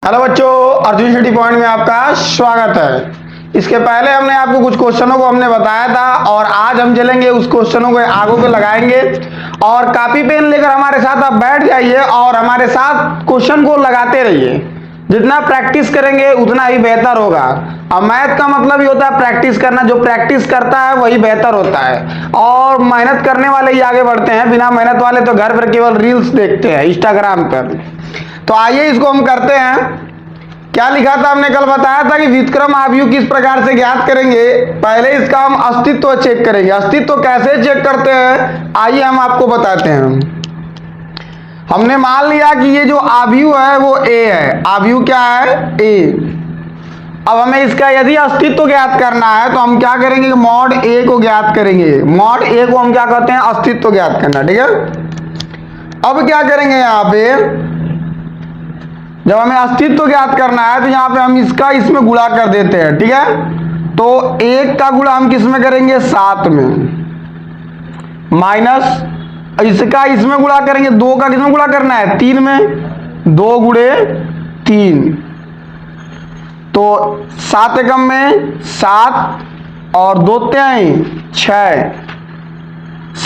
Hello बच्चों, Arjun Shetty point में आपका स्वागत है। इसके पहले हमने आपको कुछ क्वेश्चनों को हमने बताया था और आज हम चलेंगे उस क्वेश्चनों को आगों पे लगाएंगे और कॉपी पेन लेकर हमारे साथ आप बैठ जाइए और हमारे साथ क्वेश्चन को लगाते रहिए। जितना प्रैक्टिस करेंगे उतना ही बेहतर होगा। अब मैथ का मतलब ही होता है प्रैक्टिस करना। जो प्रैक्टिस करता है वही बेहतर होता है और मेहनत करने वाले ही आगे बढ़ते हैं। बिना मेहनत वाले तो घर पर केवल रील्स देखते हैं इंस्टाग्राम पर। तो आइए इसको हम करते हैं। क्या लिखा था, हमने कल बताया था कि व्युत्क्रम आव्यूह किस प्रकार से ज्ञात करेंगे। पहले इसका हम अस्तित्व चेक करेंगे। अस्तित्व कैसे चेक करते हैं आइए हम आपको बताते हैं। हमने मान लिया कि ये जो आव्यूह है वो ए है। आव्यूह क्या है? ए। अब हमें इसका यदि अस्तित्व ज्ञात करना है तो हम क्या करेंगे, मॉड ए को ज्ञात करेंगे। मॉड ए को हम क्या कहते हैं? अस्तित्व ज्ञात करना। ठीक है, अब क्या करेंगे यहाँ पे, जब हमें अस्तित्व ज्ञात करना है तो यहाँ पे हम इसका इसमें गुणा कर देते हैं। ठीक है, तो 1 का गुणा हम किस में करेंगे? 7 में, माइनस इसका इसमें गुणा करेंगे। 2 का किसमें गुणा करना है? 3 में। 2 गुणे 3 तो 7 एकम में 7 और 2 तिहाई 6।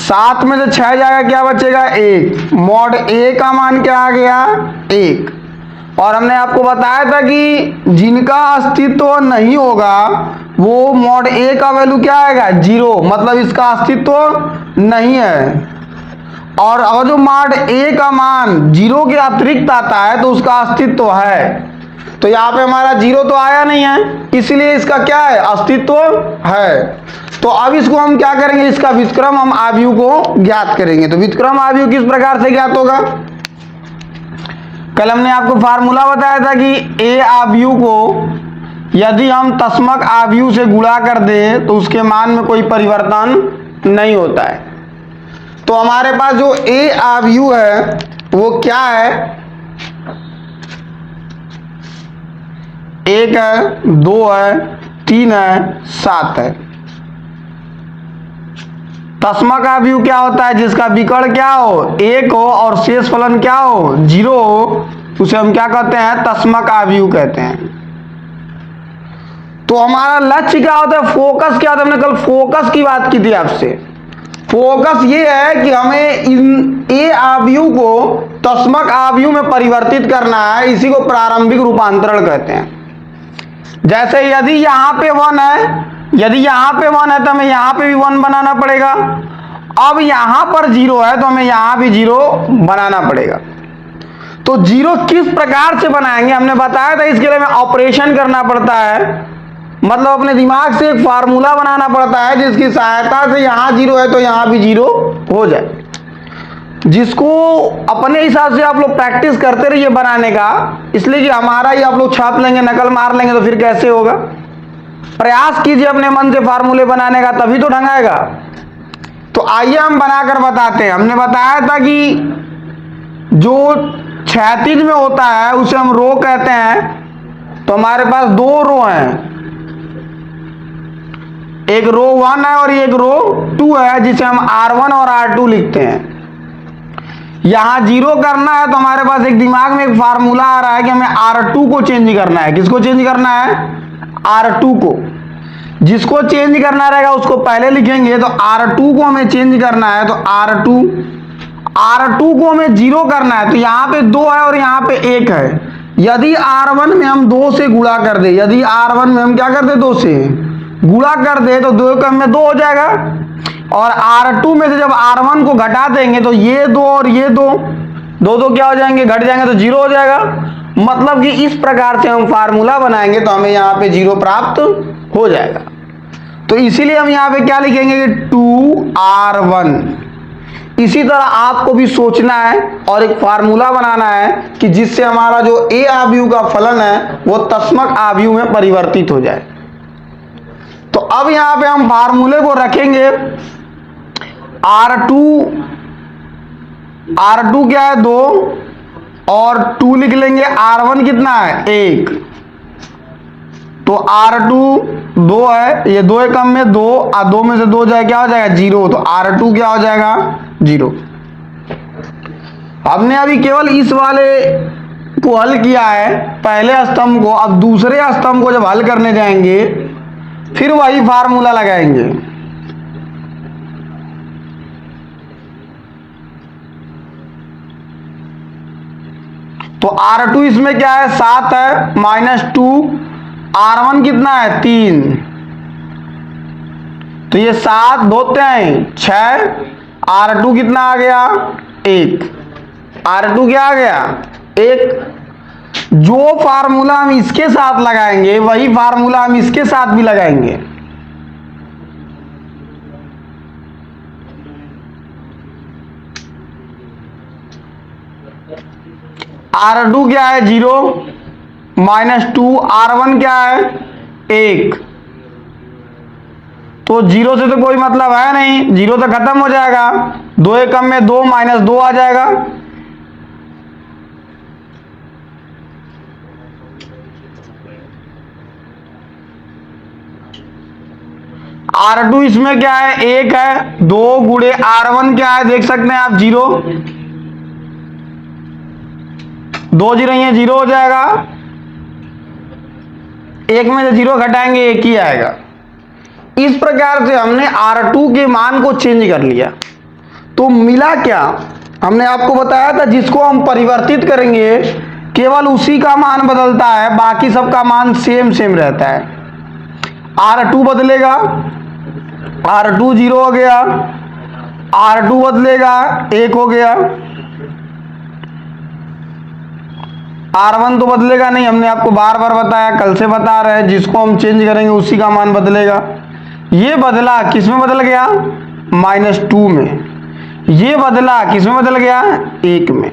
7 में से 6 जाएगा, क्या बचेगा? 1। मॉड ए का मान क्या आ गया? 1। और हमने आपको बताया था कि जिनका अस्तित्व नहीं होगा वो मॉड ए का वैल्यू क्या आएगा? 0, मतलब इसका अस्तित्व नहीं है। और अगर जो मॉड ए का मान 0 के अतिरिक्त आता है तो उसका अस्तित्व है। तो यहाँ पे हमारा 0 तो आया नहीं है, इसलिए इसका क्या है? अस्तित्व है। तो अब इसको हम क्या करेंगे, इसका व्युत्क्रम हम आव्यूह को ज्ञात करेंगे। तो व्युत्क्रम आव्यूह किस प्रकार से ज्ञात होगा? कल हमने आपको फार्मूला बताया था कि ए आव्यूह को यदि हम तस्मक आव्यूह से गुणा कर दें तो उसके मान में कोई परिवर्तन नहीं होता है। तो हमारे पास जो ए आव्यूह है वो क्या है? 1 है, 2 है, 3 है, 7 है। तस्मक आव्यूह क्या होता है? जिसका विकर्ण क्या हो? 1 हो और शेष फलन क्या हो? 0 हो, उसे हम क्या कहते हैं? तस्मक आव्यूह कहते हैं। तो हमारा लक्ष्य क्या होता है? फोकस क्या होता है? हमने कल फोकस की बात की थी आपसे। फोकस ये है कि हमें इन ए आव्यूह को तस्मक आव्यूह में परिवर्तित करना है। इसी को प्रारंभिक रूपांतरण कहते हैं। जैसे यदि यहाँ पे 1 है, यदि यहाँ पे 1 है तो हमें यहाँ पे भी 1 बनाना पड़ेगा। अब यहाँ पर 0 है तो हमें यहाँ भी 0 बनाना पड़ेगा। तो 0 किस प्रकार से बनाएंगे हमने बताया था। इसके लिए हमें ऑपरेशन करना पड़ता है, मतलब अपने दिमाग से एक फार्मूला बनाना पड़ता है जिसकी सहायता से यहाँ 0 है तो यहाँ भी 0 हो जाए। जिसको अपने हिसाब से आप लोग प्रैक्टिस करते रहिए बनाने का, इसलिए कि हमारा ही आप लोग छाप लेंगे, नकल मार लेंगे तो फिर कैसे होगा। प्रयास कीजिए अपने मन से फार्मूले बनाने का, तभी तो ढंग आएगा। तो आइए हम बनाकर बताते हैं। हमने बताया था कि जो क्षैतिज में होता है उसे हम रो कहते हैं। तो हमारे पास 2 रो हैं, एक रो 1 है और एक रो 2 है, जिसे हम R1 और R2 लिखते हैं। यहां 0 करना है तो हमारे पास एक दिमाग में एक फार्मूला आ रहा है कि हमें R2 को चेंज करना है। किसको चेंज करना है? R2 को। जिसको चेंज करना रहेगा उसको पहले लिखेंगे। तो R2 को हमें चेंज करना है तो R2 को हमें 0 करना है। तो यहाँ पे 2 है और यहाँ पे 1 है। यदि R1 में हम 2 से गुणा कर दे, यदि R1 में हम क्या कर दे? 2 से गुणा कर दे तो 2 कम में 2 हो जाएगा। और R2 में से जब R1 को घटा देंगे तो ये 2 और ये 2 क्या हो जाएंगे? घट जाएंगे तो 0 हो जाएगा। मतलब कि इस प्रकार से हम फार्मूला बनाएंगे तो हमें यहाँ पे 0 प्राप्त हो जाएगा। तो इसीलिए हम यहाँ पे क्या लिखेंगे? 2R1। इसी तरह आपको भी सोचना है और एक फार्मूला बनाना है कि जिससे हमारा जो ए आव्यूह का फलन है वो तस्मक आव्यूह में परिवर्तित हो जाए। तो अब यहाँ पे हम फार्मूले को रखेंगे। R2 क्या है? 2 और 2 लिख लेंगे। R1 कितना है? 1। तो R2 2 है, ये 2 एकम में 2 और 2 में से 2 जाए क्या हो जाएगा? 0। तो R2 क्या हो जाएगा? 0। हमने अभी केवल इस वाले को हल किया है पहले स्तंभ को, अब दूसरे स्तंभ को जब हल करने जाएंगे फिर वही फार्मूला लगाएंगे। तो R2 इसमें क्या है 7 है -2, R1 कितना है 3, तो ये 7 2 हैं 6, R2 कितना आ गया 1, R2 क्या आ गया 1। जो फार्मूला हम इसके साथ लगाएंगे वही फार्मूला हम इसके साथ भी लगाएंगे। R2 क्या है 0 -2, R1 क्या है 1, तो 0 से तो कोई मतलब है नहीं, 0 तो खत्म हो जाएगा, 2 एक कम में 2 -2 आ जाएगा। R2 इसमें क्या है 1 है, 2 गुणे R1 क्या है देख सकते हैं आप 0, 2 0 ये 0 हो जाएगा, 1 में से 0 घटाएंगे 1 ही आएगा। इस प्रकार से हमने R2 के मान को चेंज कर लिया। तो मिला क्या, हमने आपको बताया था जिसको हम परिवर्तित करेंगे केवल उसी का मान बदलता है, बाकी सबका मान सेम रहता है। R2 बदलेगा, R2 0 हो गया, R2 बदलेगा 1 हो गया, R1 तो बदलेगा नहीं, हमने आपको बार बार बताया, कल से बता रहे हैं, जिसको हम चेंज करेंगे उसी का मान बदलेगा। ये बदला किस में बदल गया -2 में, ये बदला किस में बदल गया 1 में।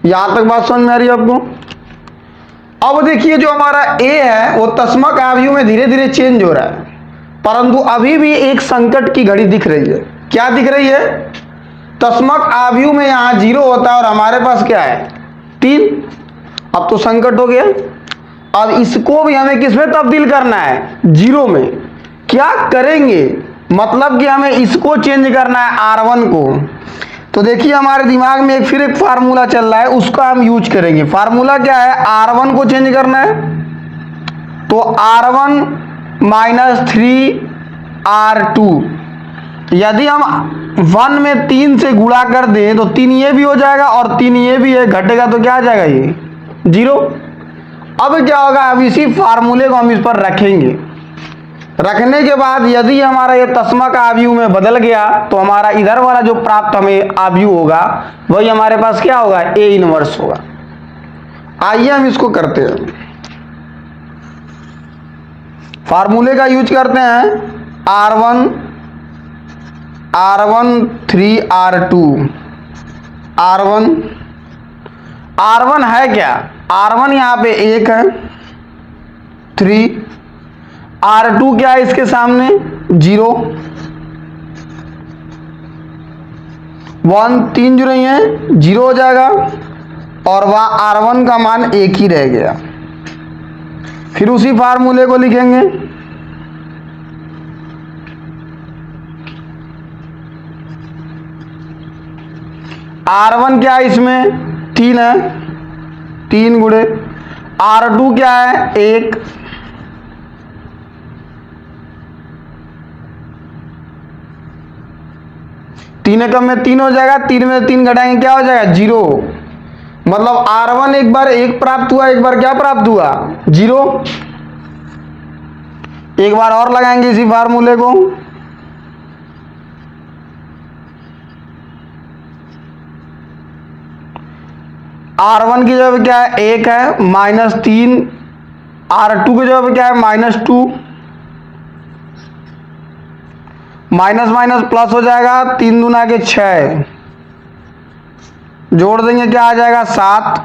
यहां तक बात समझ में आ रही है आपको। अब देखिए जो हमारा A है वो तस्मक आव्यूह में धीरे धीरे चेंज हो रहा है, परंतु अभी भी एक संकट की घड़ी दिख रही है। क्या दिख रही है, तस्मक आव्यूह में यहाँ 0 होता है और हमारे पास क्या है 3, अब तो संकट हो गया। अब इसको भी हमें किस में तब्दील करना है 0 में। क्या करेंगे, मतलब कि हमें इसको चेंज करना है R1 को। तो देखिए हमारे दिमाग में फिर एक फार्मूला चल रहा है, उसका हम यूज करेंगे। फार्मूला क्या है, R1 को चेंज करना है, तो R1 -3 R2, यदि हम 1 में 3 से गुणा कर दें तो 3 ये भी हो जाएगा और 3 ये भी है, घटेगा तो क्या आ जाएगा ये 0। अब क्या होगा, अब इसी फार्मूले को हम इस पर रखेंगे, रखने के बाद यदि हमारा ये तस्मक आव्यूह में बदल गया तो हमारा इधर वाला जो प्राप्त हमें आव्यूह होगा वही हमारे पास क्या होगा A इनवर्स होगा। आइए हम इसको करते हैं, फार्मूले का यूज करते हैं R1 3 R2, R1 है क्या, R1 यहाँ पे 1 है 3, R2 क्या है इसके सामने 0, 1 3 0 ही है 0 हो जाएगा और वहाँ R1 का मान 1 ही रह गया। फिर उसी फार्मूले को लिखेंगे, R1 क्या है इसमें 3 है, 3 गुणे R2 क्या है 1, तीन एकम में 3 हो जाएगा, 3 में 3 घटाएंगे क्या हो जाएगा 0। मतलब R1 एक बार 1 प्राप्त हुआ, एक बार क्या प्राप्त हुआ 0। एक बार और लगाएंगे इसी फार्मूले को, R1 की जगह क्या है 1 है -3, R2 की जगह क्या है -2, माइनस माइनस प्लस हो जाएगा, 3 दूना के 6, जोड़ देंगे क्या आ जाएगा 7।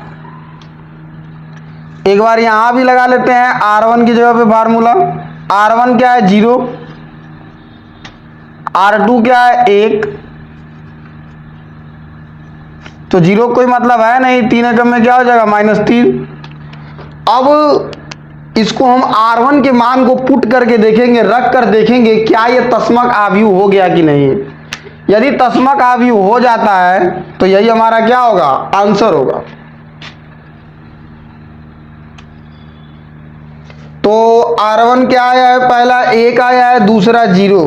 एक बार यहां भी लगा लेते हैं R1 की जगह पे फार्मूला, R1 क्या है 0, R2 क्या है 1, तो 0 कोई मतलब है नहीं, 3 एकम में क्या हो जाएगा -3। अब इसको हम R1 के मान को पुट करके देखेंगे, रख कर देखेंगे क्या ये तस्मक आव्यूह हो गया कि नहीं। यदि तस्मक आव्यूह हो जाता है तो यही हमारा क्या होगा, आंसर होगा। तो R1 क्या आया है, पहला 1 आया है, दूसरा 0,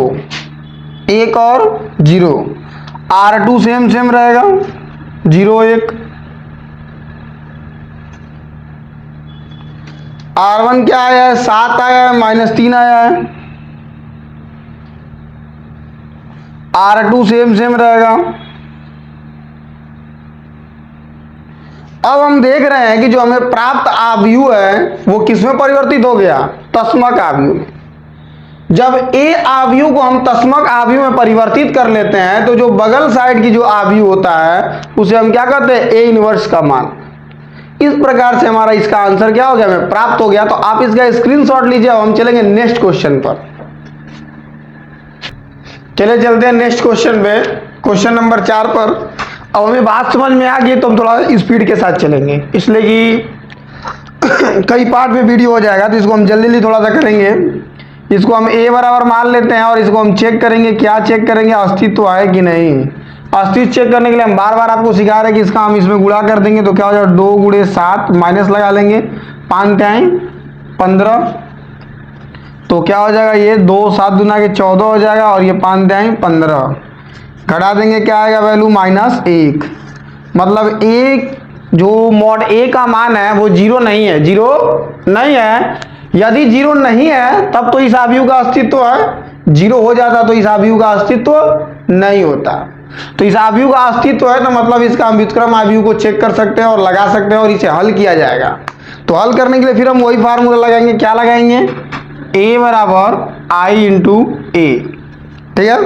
1 और 0। R2 सेम सेम रहेगा, 0 1। R1 क्या आया है, 7 आया है, -3 आया है। R2 सेम सेम रहेगा। अब हम देख रहे हैं कि जो हमें प्राप्त आव्यूह है वो किसमें परिवर्तित हो गया, तस्मक आव्यूह में। जब ए आव्यूह को हम तस्मक आव्यूह में परिवर्तित कर लेते हैं तो जो बगल साइड की जो आव्यूह होता है उसे हम क्या कहते हैं, ए इनवर्स का मान। इस प्रकार से हमारा इसका आंसर क्या हो गया, हमें प्राप्त हो गया। तो आप इसका स्क्रीनशॉट लीजिए। अब हम चलेंगे नेक्स्ट क्वेश्चन पर। चलिए चलते हैं नेक्स्ट क्वेश्चन पे, क्वेश्चन नंबर 4 पर। अब हमें बात समझ में आ गई तो हम थोड़ा स्पीड के साथ चलेंगे, इसलिए कि कई पार्ट में वीडियो हो जाएगा, तो इसको हम जल्दी जल्दी थोड़ा सा करेंगे। इसको हम ए बराबर मान लेते हैं और इसको हम चेक करेंगे। क्या चेक करेंगे, अस्तित्व है कि नहीं। अस्तित्व चेक करने के लिए हम बार बार आपको सिखा रहे हैं कि इसका हम इसमें गुणा कर देंगे तो क्या हो जाएगा, 2 × 7 माइनस लगा लेंगे, 5 टाइम 15, तो क्या हो जाएगा, ये 2 7 दूना के 14 हो जाएगा और ये 5 टाइम 15 घटा देंगे, क्या आएगा वैल्यू, -1। मतलब एक जो मॉड ए का मान है वो 0 नहीं है, 0 नहीं है। यदि 0 नहीं है तब तो इस आव्यूह का अस्तित्व है, 0 हो जाता तो इस आव्यूह का अस्तित्व नहीं होता। तो इस आव्यूह का अस्तित्व है तो मतलब इसका हम व्युत्क्रम आव्यूह को चेक कर सकते हैं और लगा सकते हैं और इसे हल किया जाएगा। तो हल करने के लिए फिर हम वही फार्मूला लगाएंगे। क्या लगाएंगे, a बराबर I × a, ठीक है।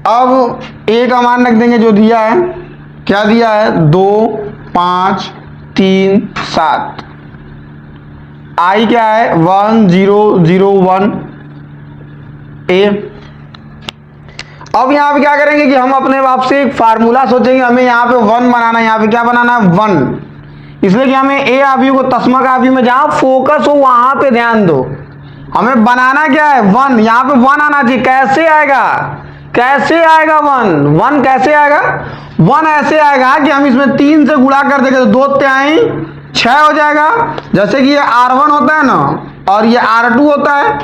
अब a का मान रख देंगे जो दिया है, क्या दिया है, 2 5 3 7। I क्या है, 1 0 0 1 a। अब यहाँ पे क्या करेंगे कि हम अपने आप से एक फार्मूला सोचेंगे। हमें यहाँ पे 1 बनाना है, यहाँ पे क्या बनाना है, 1। इसलिए कि हमें ए आव्यूह को तस्मक आव्यूह में जहां फोकस हो वहां पे ध्यान दो। हमें बनाना क्या है, 1। यहाँ पे 1 आना चाहिए। कैसे आएगा, कैसे आएगा 1 कैसे आएगा, 1 ऐसे आएगा कि हम इसमें 3 से गुणा कर देंगे तो 2 तिहाई 6 हो जाएगा। जैसे कि ये R1 होता है ना और ये R2 होता है,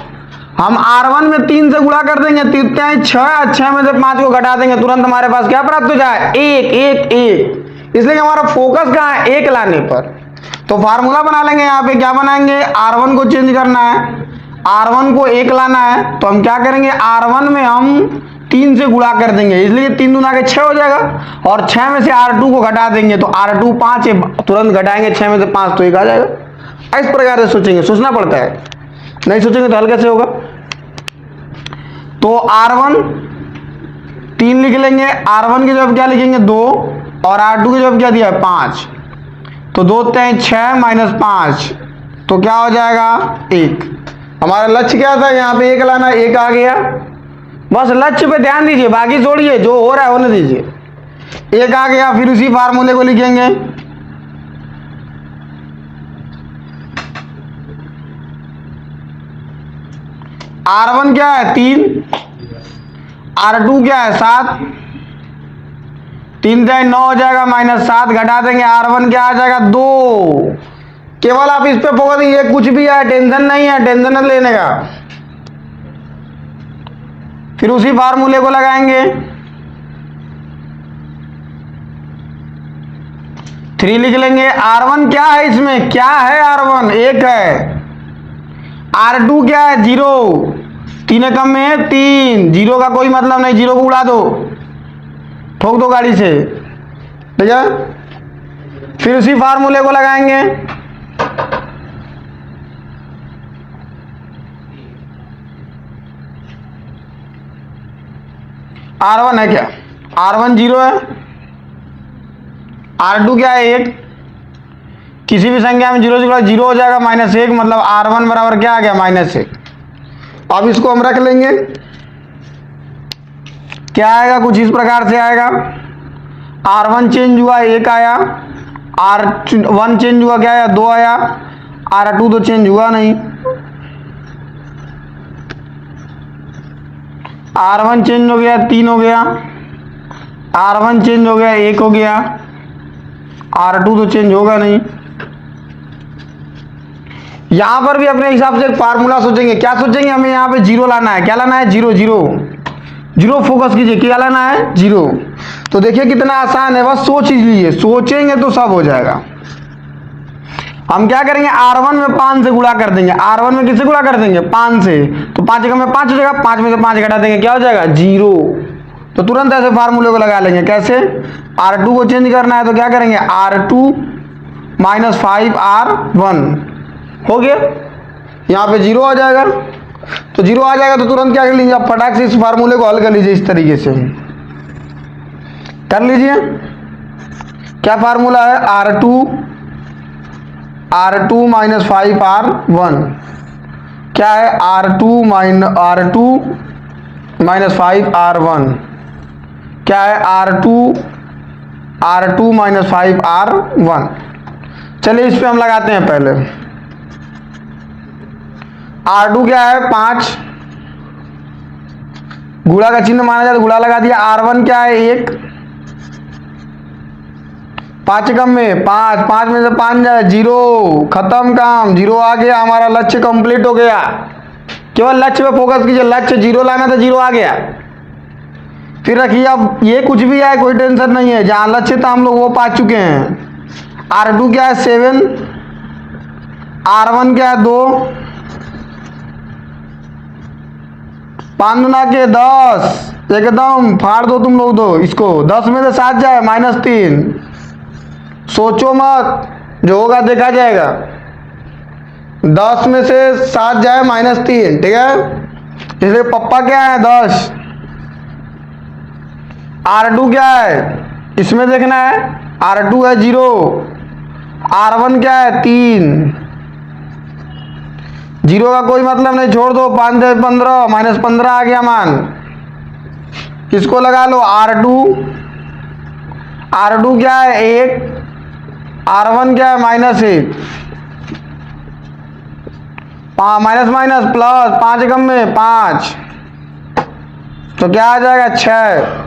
हम R1 में 3 से गुणा कर देंगे, 3 तिहाई 6, 6 में से 5 को घटा देंगे, तुरंत हमारे पास क्या प्राप्त हो जाए, 1 1 1। इसलिए हमारा फोकस कहाँ है, 1 लाने पर। तो फार्मूला बना लेंगे। यहाँ पे क्या बनाएंगे, R1 को चेंज करना है, R1 को 1 लाना है। तो हम क्या करेंगे, R1 में हम 3 से गुणा कर देंगे, इसलिए 3 दूना के 6 हो जाएगा और 6 में से R2 को घटा देंगे तो R2 5 है, तुरंत घटाएंगे 6 में से 5 तो 1 आ जाएगा। इस प्रकार से सोचेंगे, सोचना पड़ता है, नहीं सोचेंगे तो हल कैसे होगा। तो R1 3 लिख लेंगे, R1 की जगह क्या लिखेंगे, 2 और R2 की जगह क्या दिया है, 5। तो 2 तिहाई 6 माइनस 5 तो क्या हो जाएगा, 1। हमारा लक्ष्य क्या था, यहाँ पे 1 लाना, 1 आ गया। बस लक्ष्य पे ध्यान दीजिए, बाकी छोड़िए, जो हो रहा है होने दीजिए। 1 आ गया, फिर उसी फार्मूले को लिखेंगे। R1 क्या है, 3, R2 क्या है, 7, 3 तिहाई 9 हो जाएगा, -7 घटा देंगे, R1 क्या आ जाएगा, 2। केवल आप इस पे फोकस, ये कुछ भी है, टेंशन नहीं है, टेंशन नहीं लेने का। फिर उसी फार्मूले को लगाएंगे, 3 लिख लेंगे। R1 क्या है, इसमें क्या है, R1 1 है। R2 क्या है, 0, 3 एकम में 3, 0 का कोई मतलब नहीं, 0 को उड़ा दो, ठोक दो गाड़ी से, ठीक है। फिर उसी फार्मूले को लगाएंगे, R1 है क्या, R1 0 है, R2 क्या है, 1। किसी भी संख्या में 0 से 0 हो जाएगा, -1, मतलब R1 बराबर क्या आ गया, -1। अब इसको हम रख लेंगे, क्या आएगा, कुछ इस प्रकार से आएगा। R1 चेंज हुआ, 1 आया, R1 चेंज हुआ, क्या आया, 2 आया, R2 तो चेंज हुआ नहीं, R1 चेंज हो गया 3 हो गया, R1 चेंज हो गया 1 हो गया, R2 तो चेंज होगा नहीं। यहां पर भी अपने हिसाब से एक फार्मूला सोचेंगे। क्या सोचेंगे? हमें यहाँ पे जीरो लाना है। क्या लाना है? जीरो। जीरो जीरो फोकस कीजिए, क्या लाना है? जीरो। तो देखिए कितना आसान है, बस सोच लीजिए, सोचेंगे तो सब हो जाएगा। हम क्या करेंगे? R1 में 5 से गुणा कर देंगे। R1 में किससे गुणा कर देंगे? 5 से। तो 5 एकम में 5 हो जाएगा, 5 में से 5 घटा देंगे, क्या हो जाएगा? जीरो। तो तुरंत ऐसे फार्मूले को लगा लेंगे। कैसे? R2 को चेंज करना है तो क्या करेंगे? R2 माइनस 5R1 हो गया, यहाँ पे जीरो आ जाएगा। तो जीरो आ जाएगा तो तुरंत क्या कर लीजिए? आप फटाक से इस फार्मूले को हल कर लीजिए। इस तरीके से कर लीजिए। क्या फार्मूला है? R2 माइनस 5R1 क्या है? R2 माइनस 5R1 क्या है? R2 minus 5R1। चलिए इस पे हम लगाते हैं पहले। R2 क्या है? 5, गुणा का चिन्ह माना जाए तो गुणा लगा दिया। R1 क्या है? 1, 5 कम में 5, 5 में से 5 जाए, जीरो। खत्म काम, जीरो आ गया, हमारा लक्ष्य कंप्लीट हो गया। केवल लक्ष्य पे फोकस कीजिए, लक्ष्य जीरो लाना तो जीरो आ गया। फिर रखिए, अब ये कुछ भी आए कोई टेंशन नहीं है, जहां लक्ष्य था हम लोग वो पा चुके हैं। R2 क्या है? 7, R1 क्या है? 2, 5 गुना के 10, एकदम फाड़ दो तुम लोग दो इसको। 10 में से 7 जाए, -3। सोचो मत, जो होगा देखा जाएगा। 10 में से 7 जाए -3, ठीक है। इसलिए पप्पा क्या है? 10। R2 क्या है? इसमें देखना है। R2 है 0, R1 क्या है? 3। जीरो का कोई मतलब नहीं, छोड़ दो। 5 जाए 15, -15 आ गया मान। इसको लगा लो। R2 क्या है? 1, R1 क्या है? -1। माइनस माइनस प्लस, 5 एकम में 5, तो क्या आ जाएगा? 6।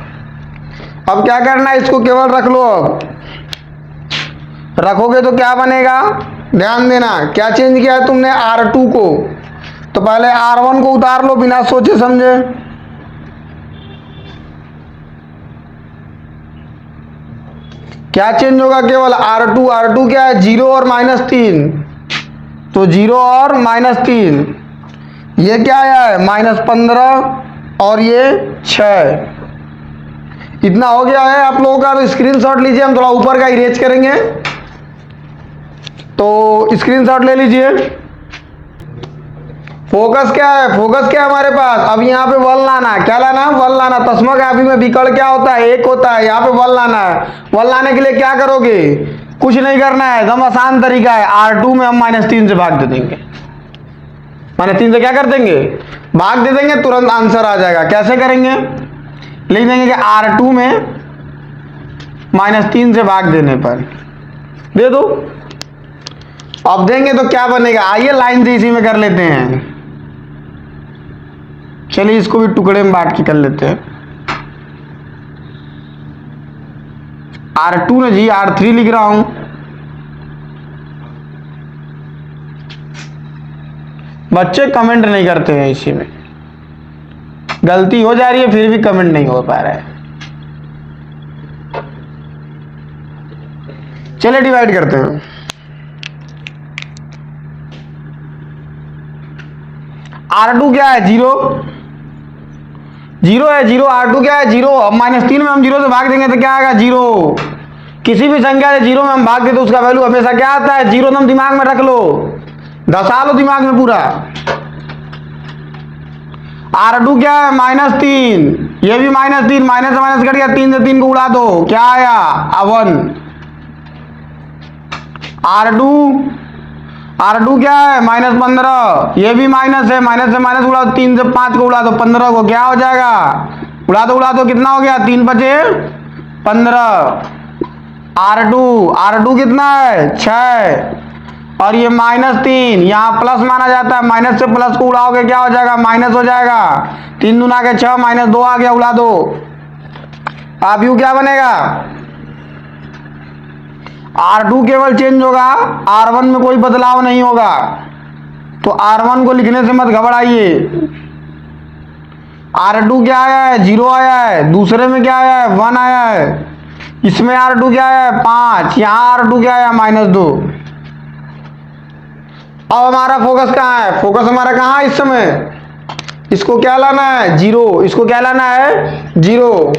अब क्या करना है? इसको केवल रख लो। अब रखोगे तो क्या बनेगा? ध्यान देना, क्या चेंज किया है तुमने? R2 को। तो पहले R1 को उतार लो बिना सोचे समझे। क्या चेंज होगा? केवल R2 क्या है? 0 और -3, तो 0 और -3। ये क्या आया है? -15 और ये 6। इतना हो गया है आप लोगों का। तो स्क्रीनशॉट लीजिए, हम थोड़ा ऊपर का इरेज करेंगे, तो स्क्रीनशॉट ले लीजिए। फोकस क्या है? फोकस क्या है हमारे पास? अब यहाँ पे 1 लाना है। क्या लाना है? 1 लाना। तस्मा काफी में विकर्ण क्या होता है? 1 होता है। यहाँ पे 1 लाना है। 1 लाने के लिए क्या करोगे? कुछ नहीं करना है, एकदम आसान तरीका है। R2 में हम -3 से भाग दे देंगे। -3 से क्या कर देंगे? भाग दे देंगे, तुरंत आंसर आ जाएगा। कैसे करेंगे? लिख देंगे कि R2 में -3 से भाग देने पर दे दो। अब देंगे तो क्या बनेगा? आइए लाइन से इसी में कर लेते हैं। चलिए इसको भी टुकड़े में बांट के कर लेते हैं। R2 ने जी R3 लिख रहा हूं। बच्चे कमेंट नहीं करते हैं, इसी में गलती हो जा रही है, फिर भी कमेंट नहीं हो पा रहा है। चलिए डिवाइड करते हैं। R2 क्या है? 0 है 0। R2 क्या है? 0। अब -3 में हम 0 से भाग देंगे तो क्या आएगा? 0। किसी भी संख्या से 0 में हम भाग दें तो उसका वैल्यू हमेशा क्या आता है? 0। तुम दिमाग में रख लो, धसा लो दिमाग में पूरा। R2 क्या है? -3। ये भी -3, माइनस से माइनस कट गया, 3 से 3 को उड़ा दो, क्या आया? 1। R2 क्या है? -15। ये भी माइनस है, माइनस से माइनस उड़ा दो, 3 से 5 को उड़ा दो, 15 को, क्या हो जाएगा? उड़ा दो, कितना हो गया? 3 बचे 15। R2 कितना है? 6। और ये -3, यहाँ प्लस माना जाता है, माइनस से प्लस को उड़ाओगे क्या हो जाएगा, माइनस हो जाएगा। 3 दूना के 6, -2 आ गया, उड़ा दो। अब यू क्या बनेगा, R2 केवल चेंज होगा, R1 में कोई बदलाव नहीं होगा। तो R1 को लिखने से मत घबराइए। R2 क्या आया है, 0 आया है। दूसरे में क्या आया है, 1 आया है। इसमें R2 क्या आया है, 5। यहाँ R2 क्या आया, -2। अब हमारा फोकस कहाँ है, फोकस हमारा कहाँ है इस समय, इसको क्या लाना है, 0। इसको क्या लाना है, 0।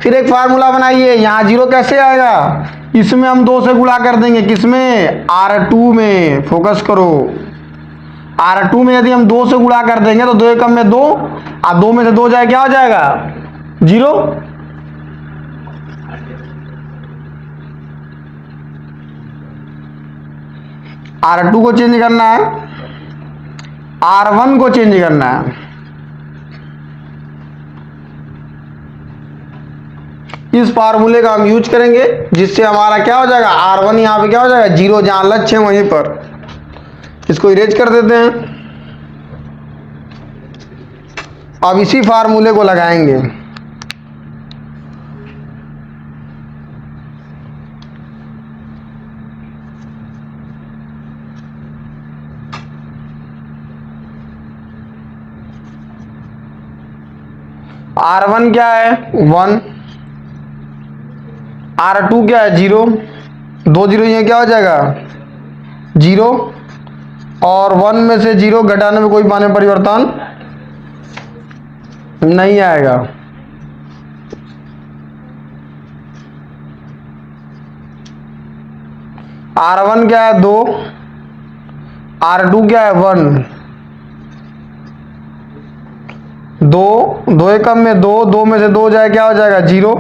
फिर एक फार्मूला बनाइए, यहाँ 0 कैसे आएगा, इसमें हम 2 से गुणा कर देंगे, किसमें, R2 में। फोकस करो, R2 में यदि हम 2 से गुणा कर देंगे तो 2 एकम में 2, और 2 में से 2 जाए क्या हो जाएगा, 0। R2 को चेंज करना है, R1 को चेंज करना है। इस फार्मूले का हम यूज करेंगे, जिससे हमारा क्या हो जाएगा, R1 यहाँ पे क्या हो जाएगा, 0। जहां लक्ष्य है वहीं पर इसको इरेज कर देते हैं। अब इसी फार्मूले को लगाएंगे। R1 क्या है, 1। R2 क्या है, 0। 2 0 ये क्या हो जाएगा, 0। और 1 में से 0 घटाने में कोई माने परिवर्तन नहीं आएगा। R1 क्या है, 2। R2 क्या है, 1। 2 एकम में 2, 2 में से 2 जाए क्या हो जाएगा, 0।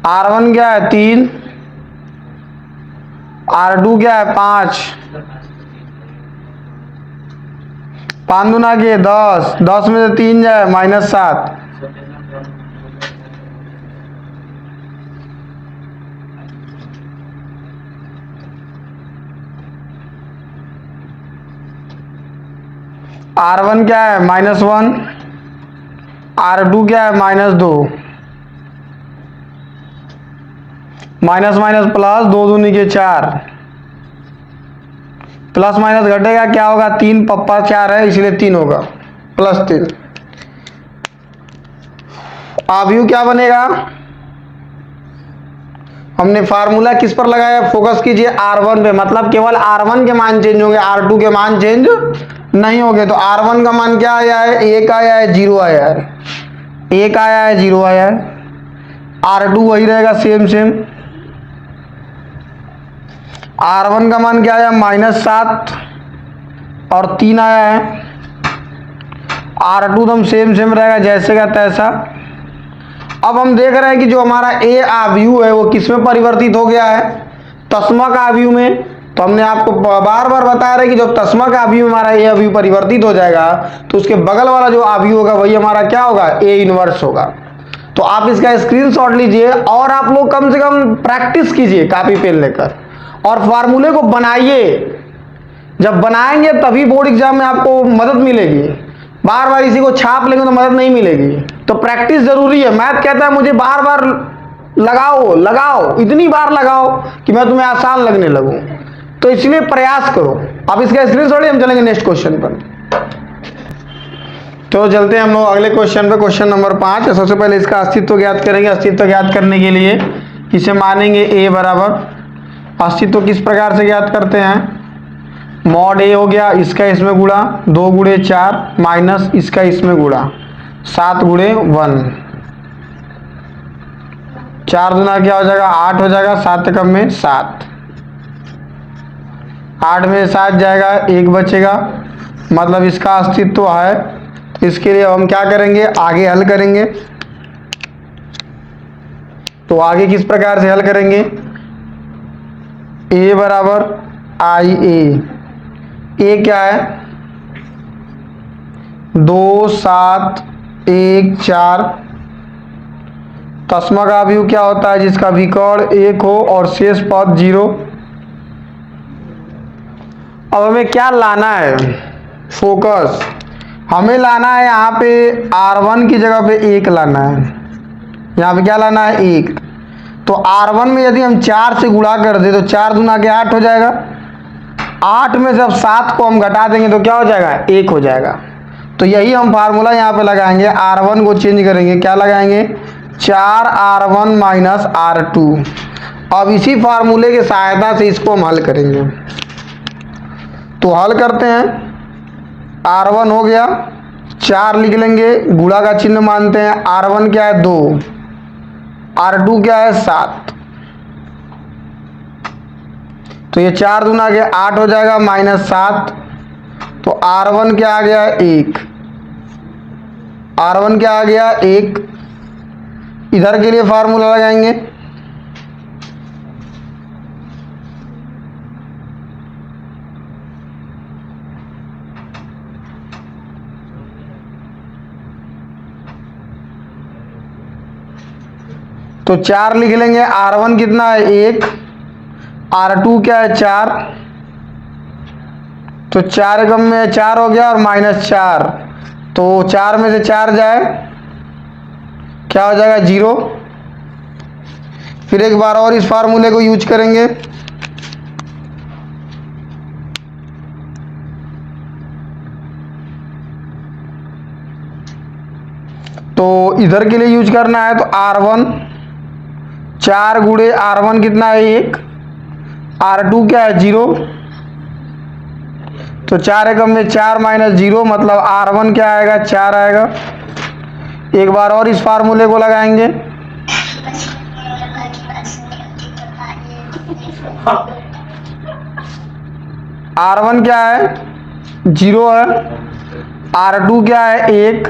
R1 क्या है, 3। R2 क्या है, 5। 5 दूना के 10, 10 में से 3 जाए -7। R1 क्या है, -1। R2 क्या है, -2। माइनस माइनस प्लस, 2 दूनी के 4। प्लस माइनस घटेगा क्या होगा, 3 पप्पा 4 है इसलिए 3 होगा, +3। अब यू क्या बनेगा, हमने फार्मूला किस पर लगाया, फोकस कीजिए R1 पे। मतलब केवल R1 के मान चेंज होंगे, R2 के मान चेंज नहीं होंगे। तो R1 का मान क्या आया है, 1 आया है, 0 आया है। 1 आया है, 0 आया है। R2 वही रहेगा, सेम। R1 का मान क्या आया, -7 और 3 आया है। R2 तो हम सेम रहेगा, जैसे का तैसा। अब हम देख रहे हैं कि जो हमारा A आव्यूह है वो किस में परिवर्तित हो गया है, तस्मक आव्यूह में। तो हमने आपको बार बार बता रहे कि जब तस्मक आव्यूह हमारा A आव्यूह परिवर्तित हो जाएगा तो उसके बगल वाला जो आव्यूह होगा वही हमारा क्या होगा, A इनवर्स होगा। तो आप इसका स्क्रीनशॉट लीजिए और आप लोग कम से कम प्रैक्टिस कीजिए कॉपी पेन लेकर और फार्मूले को बनाइए। जब बनाएंगे तभी बोर्ड एग्जाम में आपको मदद मिलेगी। बार बार इसी को छाप लेंगे तो मदद नहीं मिलेगी। तो प्रैक्टिस जरूरी है। मैथ कहता है मुझे बार बार लगाओ, इतनी बार लगाओ कि मैं तुम्हें आसान लगने लगूं। तो इसलिए प्रयास करो। अब इसका स्क्रीनशॉट हम चलेंगे नेक्स्ट क्वेश्चन पर। तो चलते हैं हम लोग अगले क्वेश्चन पे, क्वेश्चन नंबर 5। सबसे पहले इसका अस्तित्व ज्ञात करेंगे। अस्तित्व ज्ञात करने के लिए इसे मानेंगे A बराबर, अस्तित्व किस प्रकार से ज्ञात करते हैं, मॉड A हो गया, इसका इसमें गुणा 2 गुणे 4 माइनस इसका इसमें गुणा 7 गुणे 1। 4 दूना क्या हो जाएगा, 8 हो जाएगा, 7 एकम में 7। 8 में 7 जाएगा, 1 बचेगा, मतलब इसका अस्तित्व है। तो इसके लिए हम क्या करेंगे, आगे हल करेंगे। तो आगे किस प्रकार से हल करेंगे, A बराबर IA। A क्या है, 2 7 1 4, तस्मा का अवयव क्या होता है जिसका विकर्ण 1 हो और शेष पद 0। अब हमें क्या लाना है, फोकस हमें लाना है यहाँ पे R1 की जगह पे 1 लाना है। यहाँ पे क्या लाना है, 1। तो R1 में यदि हम 4 से गुणा कर दे तो 4 दूना के 8 हो जाएगा। 8 में से अब 7 को हम घटा देंगे तो क्या हो जाएगा, 1 हो जाएगा। तो यही हम फार्मूला यहाँ पे लगाएंगे, R1 को चेंज करेंगे, क्या लगाएंगे, 4R1 माइनस R2। अब इसी फार्मूले की सहायता से इसको हम हल करेंगे। तो हल करते हैं, R1 हो गया 4 लिख लेंगे, गुणा का चिन्ह मानते हैं। R1 क्या है 2, R2 क्या है 7। तो ये 4 दूना के 8 हो जाएगा माइनस 7। तो R1 क्या आ गया 1, R1 क्या आ गया 1। इधर के लिए फार्मूला लगाएंगे, तो 4 लिख लेंगे। R1 कितना है 1, R2 क्या है 4। तो 4 एकम में 4 हो गया और माइनस 4। तो 4 में से 4 जाए क्या हो जाएगा 0। फिर एक बार और इस फार्मूले को यूज करेंगे, तो इधर के लिए यूज करना है। तो R1 4 गुणे R1 कितना है 1, R2 क्या है 0। तो 4 एकम में 4 माइनस 0 मतलब R1 क्या आएगा 4 आएगा। एक बार और इस फार्मूले को लगाएंगे, R1 क्या है 0 है, R2 क्या है 1।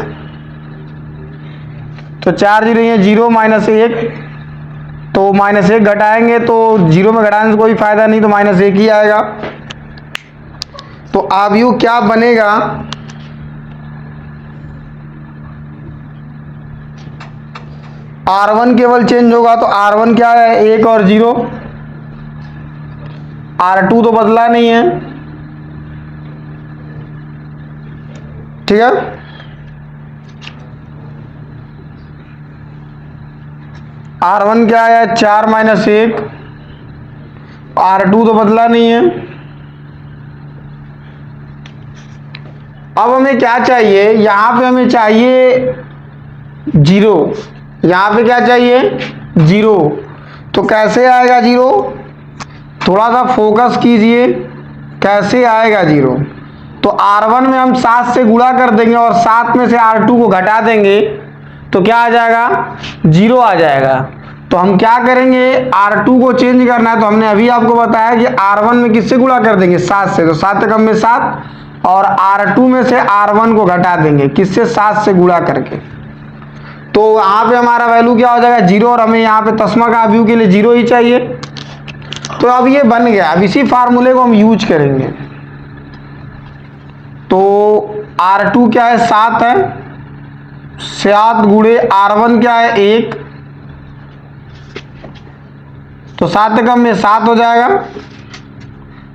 तो 4 जीरो है 0 माइनस 1, तो माइनस 1 घटाएंगे तो 0 में घटाने से कोई फायदा नहीं, तो माइनस 1 ही आएगा। तो अवयव क्या बनेगा, R1 केवल चेंज होगा। तो R1 क्या है 1 और 0, R2 तो बदला नहीं है, ठीक है। R1 क्या है 4 माइनस 1, R2 तो बदला नहीं है। अब हमें क्या चाहिए, यहां पे हमें चाहिए 0, यहां पे क्या चाहिए 0। तो कैसे आएगा 0, थोड़ा सा फोकस कीजिए, कैसे आएगा 0। तो R1 में हम 7 से गुणा कर देंगे और 7 में से R2 को घटा देंगे तो क्या आ जाएगा 0 आ जाएगा। तो हम क्या करेंगे, R2 को चेंज करना है। तो हमने अभी आपको बताया कि R1 में किससे गुणा कर देंगे 7 से, तो 7 एकम में 7 और R2 में से R1 को घटा देंगे किससे, 7 से गुणा करके। तो यहाँ पे हमारा वैल्यू क्या हो जाएगा 0, और हमें यहाँ पे तस्मा का अवयव के लिए 0 ही चाहिए। तो अब ये बन गया। अब इसी फार्मूले को हम यूज करेंगे। तो R2 क्या है 7 है, 7 गुणे R1 क्या है 1, तो 7 एकम में 7 हो जाएगा।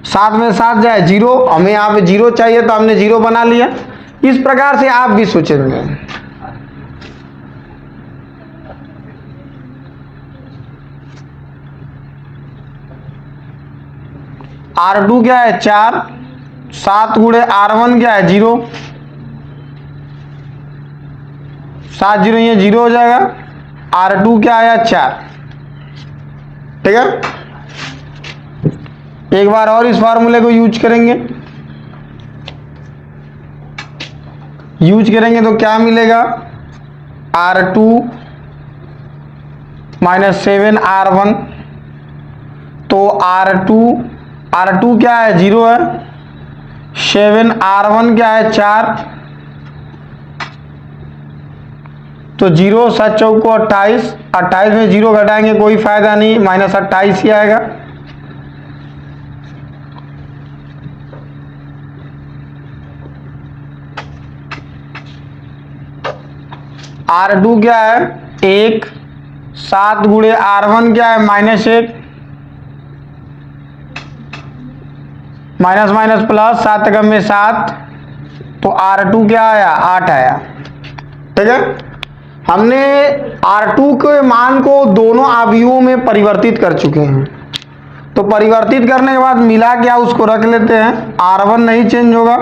7 में 7 जाए 0, हमें यहाँ पे 0 चाहिए तो हमने 0 बना लिया। इस प्रकार से आप भी सोचेंगे। R2 क्या है 4, 7 गुणे R1 क्या है 0, 7 जीरो ये 0 हो जाएगा। R2 क्या आया 4, ठीक है। एक बार और इस फार्मूले को यूज करेंगे, तो क्या मिलेगा, R2 माइनस 7R1। तो R2 क्या है 0 है, 7R1 क्या है 4, तो 0 7 चौको 28, 28 में 0 घटाएंगे कोई फायदा नहीं, माइनस 28 ही आएगा। R2 क्या है 1, 7 गुणे R1 क्या है -1, माइनस माइनस प्लस 7 एकम में 7, तो R2 क्या आया 8 आया। ठीक है, हमने R2 के मान को दोनों अवयवों में परिवर्तित कर चुके हैं। तो परिवर्तित करने के बाद मिला क्या उसको रख लेते हैं, R1 नहीं चेंज होगा,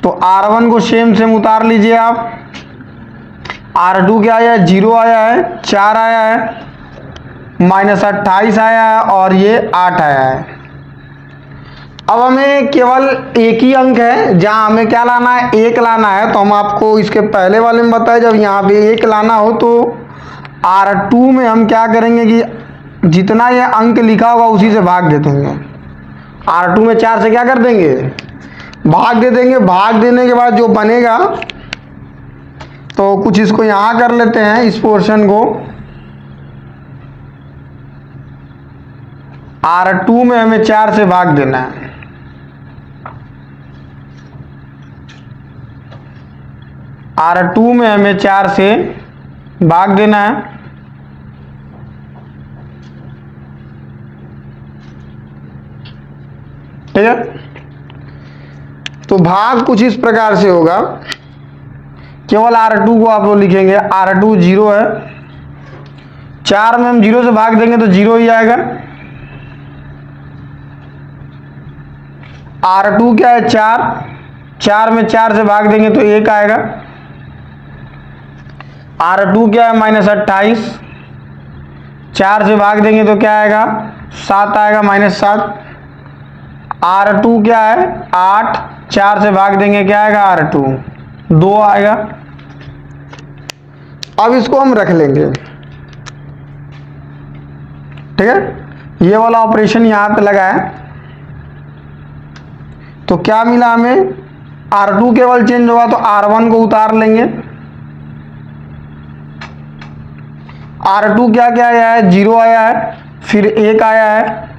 तो R1 को सेम उतार लीजिए आप। R2 क्या आया 0 आया है, 4 आया है, -28 आया है और ये 8 आया है। अब हमें केवल एक ही अंक है जहां हमें क्या लाना है, 1 लाना है। तो हम आपको इसके पहले वाले में बताए, जब यहाँ पे 1 लाना हो तो R2 में हम क्या करेंगे कि जितना ये अंक लिखा होगा उसी से भाग दे देंगे। R2 में 4 से क्या कर देंगे, भाग दे देंगे। भाग देने के बाद जो बनेगा, तो कुछ इसको यहाँ कर लेते हैं, इस पोर्शन को R2 में हमें 4 से भाग देना है। R2 में हमें 4 से भाग देना है। ठीक है, तो भाग कुछ इस प्रकार से होगा, केवल R2 को आप लोग लिखेंगे, R2 0 है, 4 में हम 0 से भाग देंगे तो 0 ही आएगा। R2 क्या है 4, 4 में 4 से भाग देंगे तो 1 आएगा। R2 क्या है -28, 4 से भाग देंगे तो क्या आएगा 7 आएगा, -7। R2 क्या है 8, 4 से भाग देंगे क्या आएगा R2 2 आएगा। अब इसको हम रख लेंगे। ठीक है, ये वाला ऑपरेशन यहां पे लगा है, तो क्या मिला हमें, R2 केवल चेंज होगा तो R1 को उतार लेंगे। R2 क्या क्या आया है 0 आया है, फिर 1 आया है,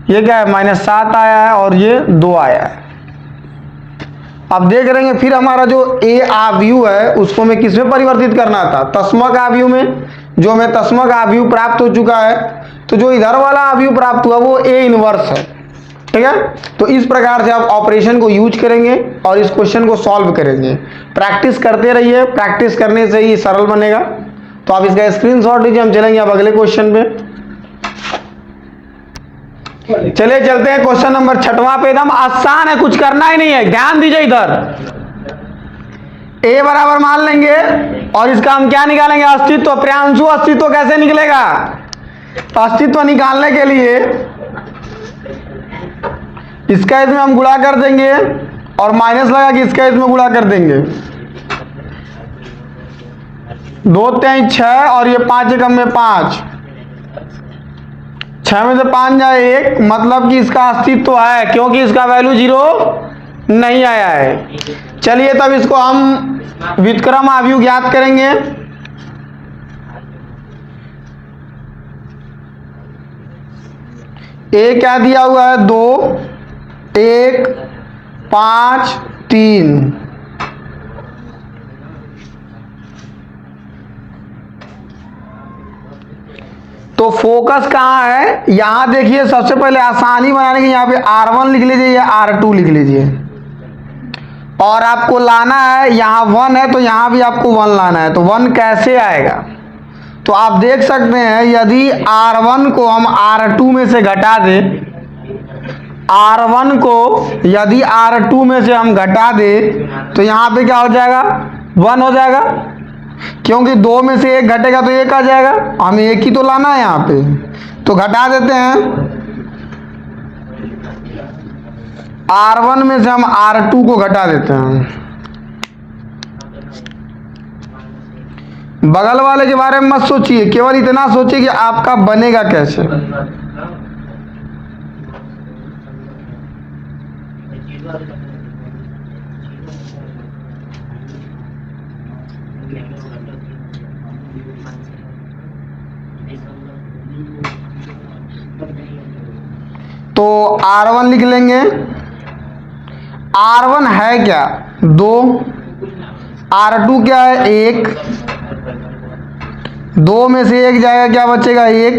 ये क्या है -7 आया है और ये 2 आया है। अब देख रहे हैं फिर हमारा जो A आव्यूह है उसको हमें किस में परिवर्तित करना था, तस्मक आव्यूह में। जो हमें तस्मक आव्यूह प्राप्त हो चुका है, तो जो इधर वाला आव्यूह प्राप्त हुआ वो A इनवर्स है। ठीक है, तो इस प्रकार से आप ऑपरेशन को यूज करेंगे और इस क्वेश्चन को सॉल्व करेंगे। प्रैक्टिस करते रहिए, प्रैक्टिस करने से ही सरल बनेगा। तो आप इसका स्क्रीनशॉट लीजिए, हम चलेंगे अब अगले क्वेश्चन पे। चलिए चलते हैं क्वेश्चन नंबर 6वां पे। एकदम आसान है, कुछ करना ही नहीं है, ध्यान दीजिए इधर। A बराबर मान लेंगे और इसका हम क्या निकालेंगे, अस्तित्व। प्रियांशु अस्तित्व कैसे निकलेगा, अस्तित्व निकालने के लिए इसका इसमें हम गुणा कर देंगे और माइनस लगा कि इसका इसमें गुणा कर देंगे। 2 3 6 और ये 5 एकम में 5, 6 में से 5 जाए 1, मतलब कि इसका अस्तित्व है, क्योंकि इसका वैल्यू 0 नहीं आया है। चलिए तब इसको हम व्युत्क्रम आव्यूह ज्ञात करेंगे। A क्या दिया हुआ है 2 1 5 3, तो फोकस कहाँ है, यहां देखिए। सबसे पहले आसानी बनाने के यहाँ पे R1 लिख लीजिए या R2 लिख लीजिए, और आपको लाना है यहाँ 1 है तो यहाँ भी आपको 1 लाना है। तो 1 कैसे आएगा, तो आप देख सकते हैं यदि R1 को हम R2 में से घटा दें, R1 को यदि R2 में से हम घटा दें तो यहाँ पे क्या हो जाएगा 1 हो जाएगा, क्योंकि 2 में से 1 घटेगा तो 1 आ जाएगा। हमें 1 ही तो लाना है यहाँ पे, तो घटा देते हैं। R1 में से हम R2 को घटा देते हैं। बगल वाले के बारे में मत सोचिए, केवल इतना सोचिए कि आपका बनेगा कैसे। तो R1 लिख लेंगे। R1 है क्या 2, R2 क्या है 1, 2 में से 1 जाएगा, क्या बचेगा 1।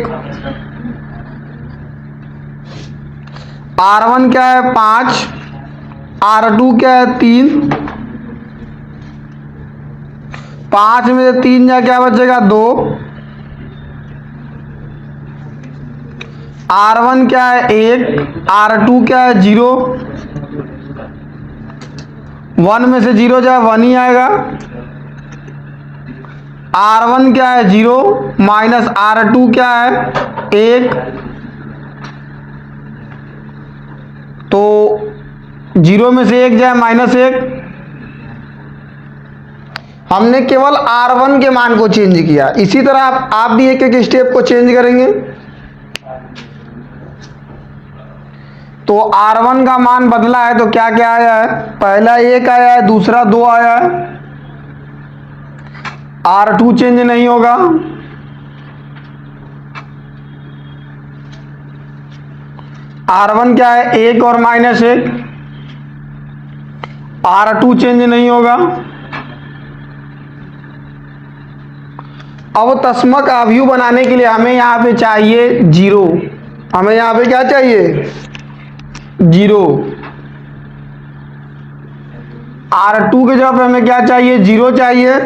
R1 क्या है 5, R2 क्या है 3, 5 में से 3 जाए क्या बचेगा 2। R1 क्या है 1, R2 क्या है 0, 1 में से 0 जाए 1 ही आएगा। R1 क्या है 0 माइनस R2 क्या है 1, तो 0 में से 1 जाए -1। हमने केवल R1 के मान को चेंज किया। इसी तरह आप भी एक एक स्टेप को चेंज करेंगे। तो R1 का मान बदला है तो क्या क्या आया है, पहला 1 आया है, दूसरा 2 आया है। R2 चेंज नहीं होगा। R1 क्या है 1 और -1, R2 चेंज नहीं होगा। अब तस्मक अवयव बनाने के लिए हमें यहाँ पे चाहिए 0। हमें यहाँ पे क्या चाहिए 0। R2 के जगह पे हमें क्या चाहिए 0 चाहिए।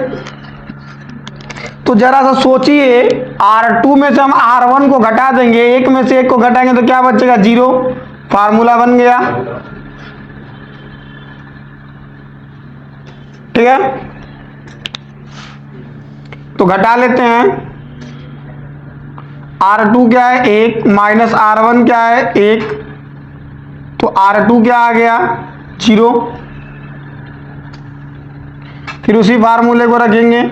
तो जरा सा सोचिए, R2 में से हम R1 को घटा देंगे, 1 में से 1 को घटाएंगे तो क्या बचेगा 0। फार्मूला बन गया। ठीक है, तो घटा लेते हैं। R2 क्या है 1 माइनस R1 क्या है 1, तो R2 क्या आ गया 0। फिर उसी फार्मूले को रखेंगे।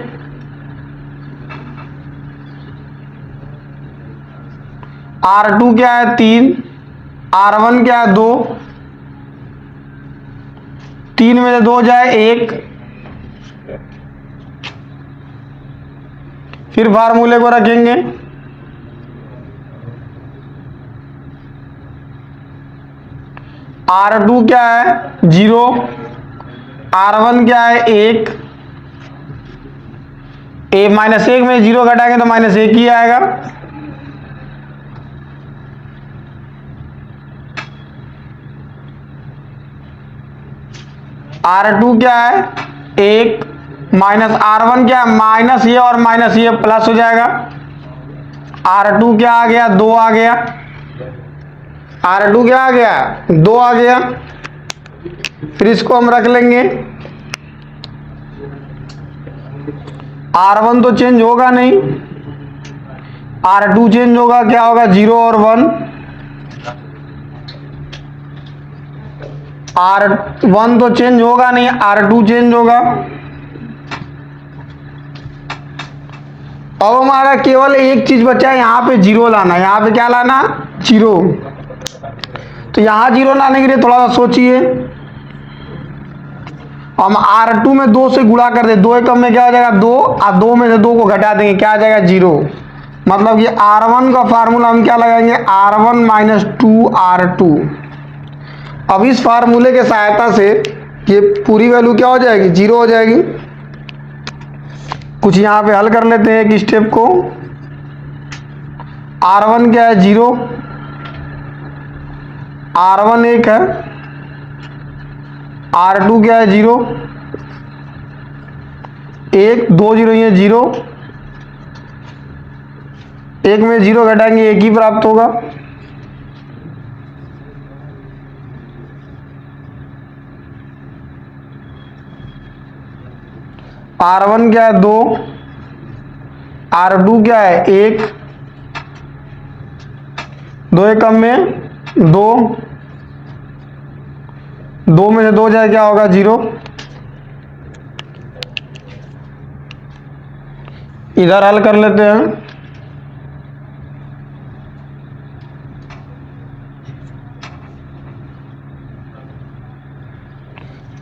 R2 क्या है 3, R1 क्या है 2, 3 में से 2 जाए 1। फिर फार्मूले को रखेंगे। R2 क्या है 0, R1 क्या है 1, -1 में 0 घटाएंगे तो -1 ही आएगा। R2 क्या है 1 माइनस R1 क्या है माइनस ये और माइनस ये प्लस हो जाएगा। R2 क्या आ गया 2 आ गया। R2 क्या आ गया 2 आ गया। फिर इसको हम रख लेंगे। R1 तो चेंज होगा नहीं, R2 चेंज होगा, क्या होगा 0 और 1। R1 तो चेंज होगा नहीं, R2 चेंज होगा। अब हमारा केवल एक चीज बचा है, यहाँ पे 0 लाना। यहाँ पे क्या लाना 0। तो यहाँ 0 लाने के लिए थोड़ा सा सोचिए। हम R2 में 2 से गुणा कर दे, 2 एकम में क्या हो जाएगा 2, और 2 में से 2 को घटा देंगे, क्या आ जाएगा 0। मतलब ये R1 का फार्मूला हम क्या लगाएंगे R1 माइनस 2R2। अब इस फार्मूले के सहायता से ये पूरी वैल्यू क्या हो जाएगी 0 हो जाएगी। कुछ यहाँ पे हल कर लेते हैं एक स्टेप को। R1 क्या है 0, R1 1 है, R2 क्या है 0, 1 2 0 ये 0, 1 में 0 घटाएंगे 1 ही प्राप्त होगा। R1 क्या है 2, R2 क्या है 1, 2 एकम में 2, 2 में से 2 जाए क्या होगा 0। इधर हल कर लेते हैं।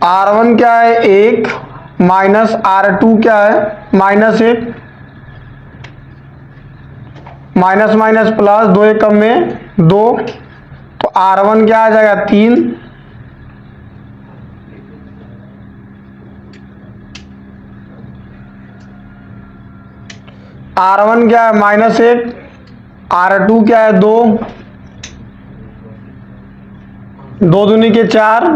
R1 क्या है 1 माइनस R2 क्या है -1, माइनस माइनस प्लस, 2 एकम में 2, तो R1 क्या आ जाएगा 3, R1 क्या है -1, R2 क्या है 2, 2 दूनी के 4,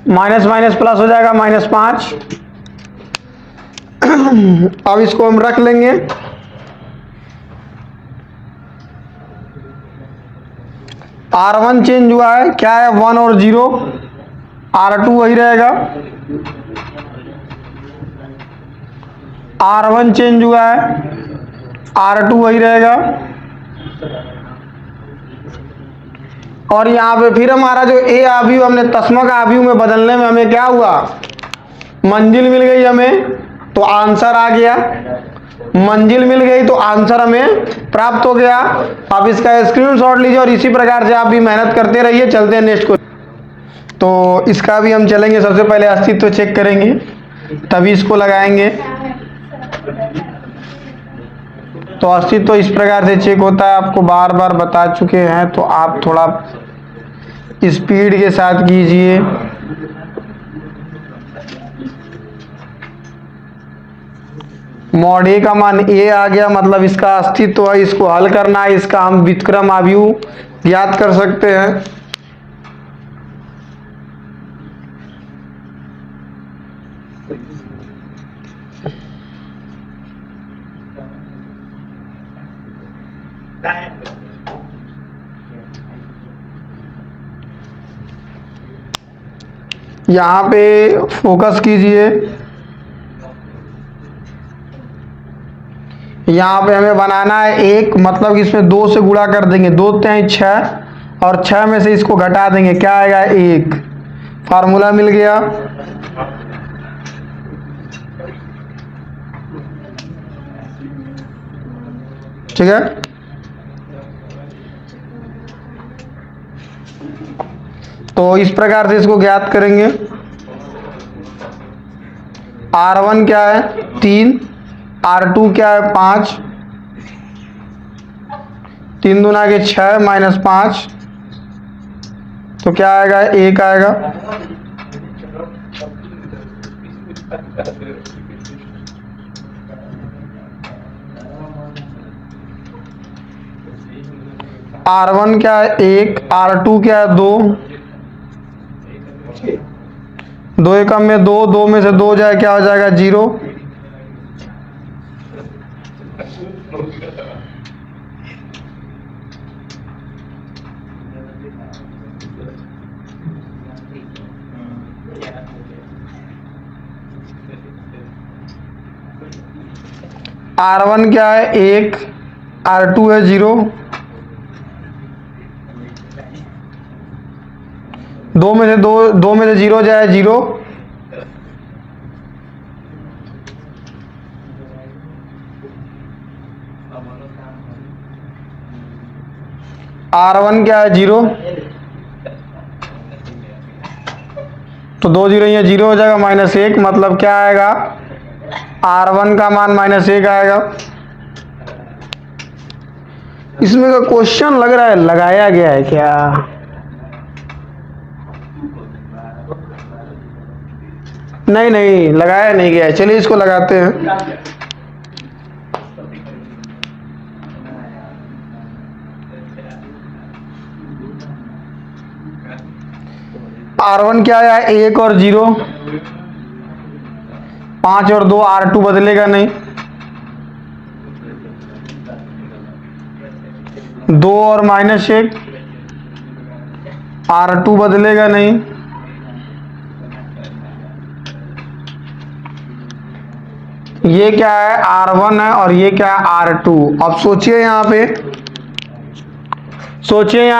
माइनस माइनस प्लस हो जाएगा -5। अब इसको हम रख लेंगे। R1 चेंज हुआ है, क्या है 1 और 0, R2 वही रहेगा। R1 चेंज हुआ है, R2 वही रहेगा। और यहाँ पे फिर हमारा जो ए आव्यूह हमने तस्मक आव्यूह में बदलने में हमें क्या हुआ, मंजिल मिल गई हमें, तो आंसर आ गया। मंजिल मिल गई तो आंसर हमें प्राप्त हो गया। आप इसका स्क्रीनशॉट लीजिए और इसी प्रकार से आप भी मेहनत करते रहिए। चलते हैं नेक्स्ट क्वेश्चन। तो इसका भी हम चलेंगे, सबसे पहले अस्तित्व चेक करेंगे, तभी इसको लगाएंगे। तो अस्तित्व इस प्रकार से चेक होता है, आपको बार बार बता चुके हैं, तो आप थोड़ा स्पीड के साथ कीजिए। मॉड ए का मान ए आ गया, मतलब इसका अस्तित्व है, इसको हल करना है। इसका हम व्युत्क्रम आव्यूह ज्ञात कर सकते हैं। यहाँ पे फोकस कीजिए। यहाँ पे हमें बनाना है 1, मतलब इसमें 2 से गुणा कर देंगे, 2 3 6 और 6 में से इसको घटा देंगे, क्या आएगा 1। फार्मूला मिल गया। ठीक है, तो इस प्रकार से इसको ज्ञात करेंगे। R1 क्या है 3, R2 क्या है 5, 3 दूना के 6 -5, तो क्या आएगा 1 आएगा। R1 क्या है 1, R2 क्या है 2, 2 एकम में 2, 2 में से 2 जाए क्या हो जाएगा 0। R1 क्या है 1, R2 है 0, 2 में से 2 में से 0 जाए 0। R1 क्या है 0, तो 2 0 यहाँ 0 हो जाएगा -1, मतलब क्या आएगा R1 का मान -1 आएगा। इसमें का क्वेश्चन लग रहा है लगाया गया है क्या? नहीं नहीं, लगाया नहीं गया है। चलिए इसको लगाते हैं। R1 क्या है 1 और 0, 5 और 2, R2 बदलेगा नहीं, 2 और -1, R2 बदलेगा नहीं, ये क्या है R1 है और ये क्या है R2। अब सोचिए यहाँ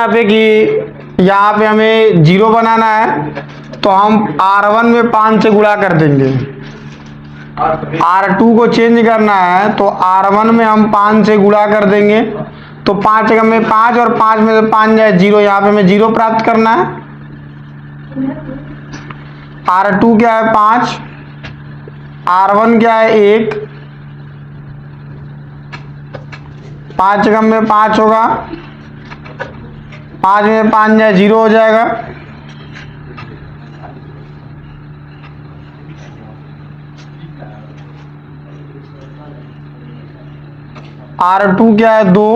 पे, कि यहाँ पे हमें 0 बनाना है, तो हम R1 में 5 से गुणा कर देंगे। R2 को चेंज करना है तो R1 में हम 5 से गुणा कर देंगे, तो 5 एकम में 5 और 5 में से 5 जाए 0, यहाँ पे हमें 0 प्राप्त करना है। R2 क्या है 5, R1 क्या है 1, 5 एकम में 5 होगा, 5 में 5 जाए 0 हो जाएगा। R2 क्या है 2,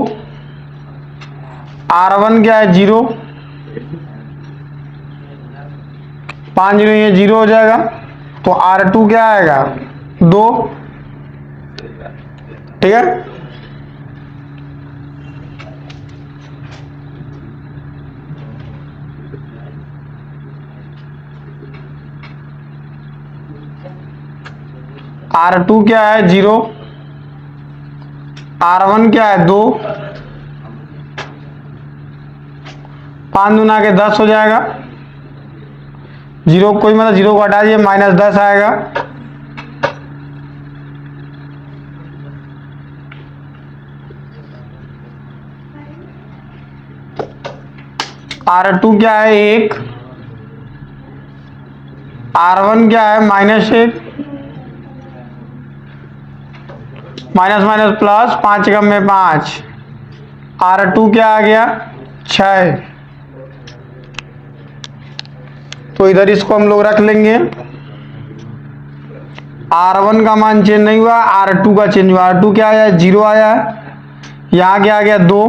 R1 क्या है 0, 5 0 ये 0 हो जाएगा, तो R2 क्या आएगा 2। ठीक है, R2 क्या है 0, R1 क्या है 2, 5 दूना के 10 हो जाएगा, 0 कोई मतलब 0 को हटा दिए, -10 आएगा। R2 क्या है 1, R1 क्या है -1, माइनस माइनस प्लस, 5 कम में 5, R2 क्या आ गया 6। तो इधर इसको हम लोग रख लेंगे। R1 का मान चेंज नहीं हुआ, R2 का चेंज हुआ। R2 क्या आया 0 आया है, यहाँ क्या आ गया 2।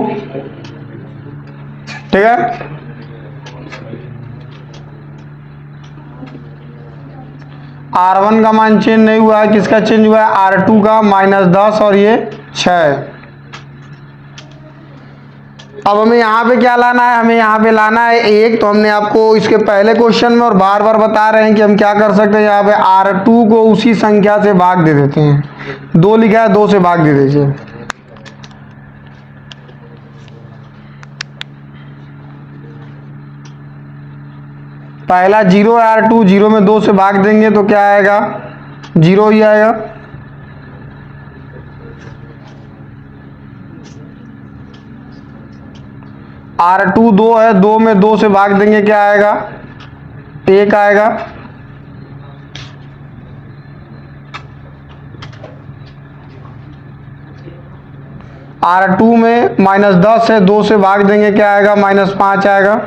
ठीक है, R1 का मान चेंज नहीं हुआ है, किसका चेंज हुआ है R2 का, -10 और ये 6। अब हमें यहाँ पे क्या लाना है, हमें यहाँ पे लाना है 1। तो हमने आपको इसके पहले क्वेश्चन में और बार बार बता रहे हैं कि हम क्या कर सकते हैं, यहाँ पे R2 को उसी संख्या से भाग दे देते हैं। 2 लिखा है, 2 से भाग दे दीजिए। पहला 0 है R2, 0 में 2 से भाग देंगे तो क्या आएगा 0 ही आएगा। R2 2 है, 2 में 2 से भाग देंगे क्या आएगा 1 आएगा। R2 में -10 है, 2 से भाग देंगे क्या आएगा -5 आएगा।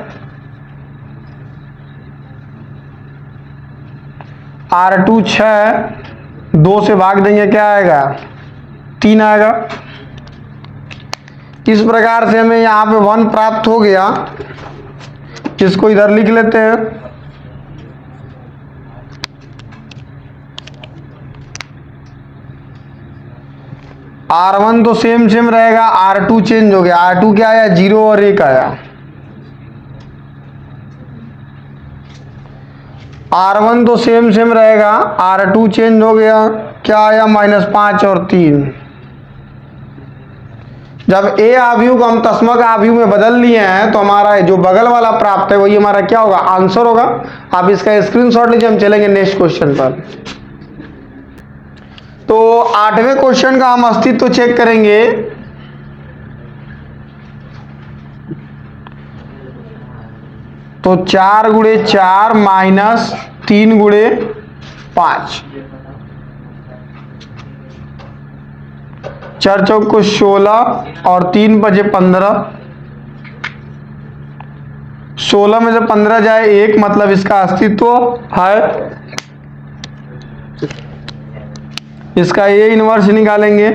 R2 6 है, 2 से भाग देंगे क्या आएगा 3 आएगा। इस प्रकार से हमें यहाँ पे 1 प्राप्त हो गया, जिसको इधर लिख लेते हैं। R1 तो सेम रहेगा, R2 चेंज हो गया। R2 क्या आया 0 और 1 आया। R1 तो सेम रहेगा, R2 चेंज हो गया, क्या आया -5 और 3। जब ए आव्यूह को हम तस्मक आव्यूह में बदल लिए हैं तो हमारा जो बगल वाला प्राप्त है वही हमारा क्या होगा आंसर होगा। आप इसका स्क्रीनशॉट लीजिए, हम चलेंगे नेक्स्ट क्वेश्चन पर। तो 8वें क्वेश्चन का हम अस्तित्व चेक करेंगे। तो 4 गुणे 4 माइनस 3 गुणे 5, 4 चौक को 16 और 3 बजे 15। 16 में से 15 जाए 1, मतलब इसका अस्तित्व है। इसका ये इनवर्स निकालेंगे।